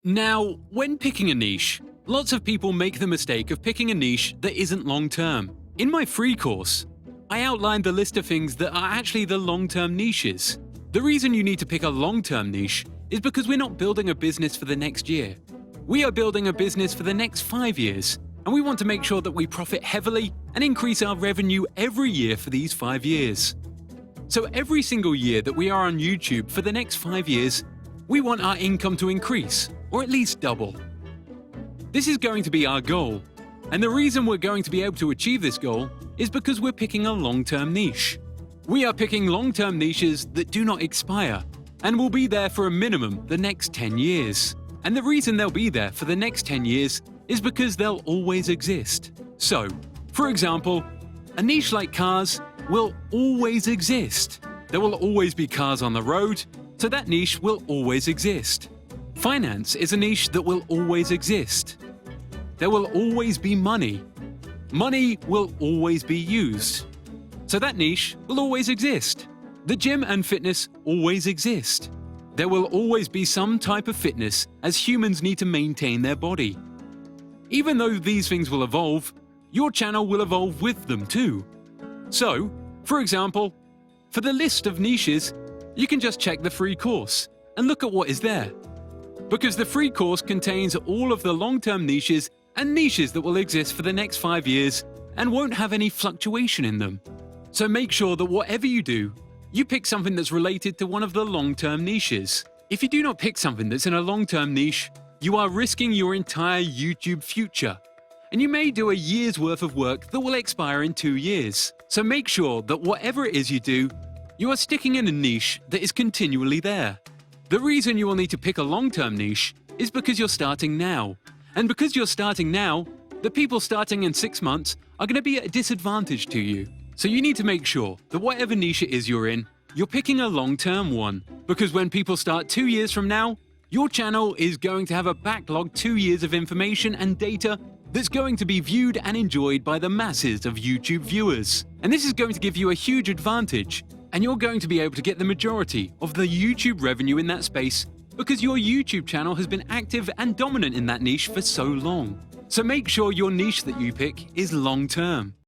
Now, when picking a niche, lots of people make the mistake of picking a niche that isn't long-term. In my free course, I outlined the list of things that are actually the long-term niches. The reason you need to pick a long-term niche is because we're not building a business for the next year. We are building a business for the next 5 years, and we want to make sure that we profit heavily and increase our revenue every year for these 5 years. So every single year that we are on YouTube for the next 5 years, we want our income to increase, or at least double. This is going to be our goal, and the reason we're going to be able to achieve this goal is because we're picking a long-term niche. We are picking long-term niches that do not expire and will be there for a minimum the next 10 years. And the reason they'll be there for the next 10 years is because they'll always exist. So, for example, a niche like cars will always exist. There will always be cars on the road, so that niche will always exist. Finance is a niche that will always exist. There will always be money. Money will always be used. So that niche will always exist. The gym and fitness always exist. There will always be some type of fitness as humans need to maintain their body. Even though these things will evolve, your channel will evolve with them too. So, for example, for the list of niches, you can just check the free course and look at what is there. Because the free course contains all of the long-term niches and niches that will exist for the next 5 years and won't have any fluctuation in them. So make sure that whatever you do, you pick something that's related to one of the long-term niches. If you do not pick something that's in a long-term niche, you are risking your entire YouTube future. And you may do a year's worth of work that will expire in 2 years. So make sure that whatever it is you do, you are sticking in a niche that is continually there. The reason you will need to pick a long-term niche is because you're starting now. And because you're starting now, the people starting in 6 months are going to be at a disadvantage to you. So you need to make sure that whatever niche it is you're in, you're picking a long-term one. Because when people start 2 years from now, your channel is going to have a backlog 2 years of information and data that's going to be viewed and enjoyed by the masses of YouTube viewers. And this is going to give you a huge advantage, and you're going to be able to get the majority of the YouTube revenue in that space because your YouTube channel has been active and dominant in that niche for so long. So make sure your niche that you pick is long-term.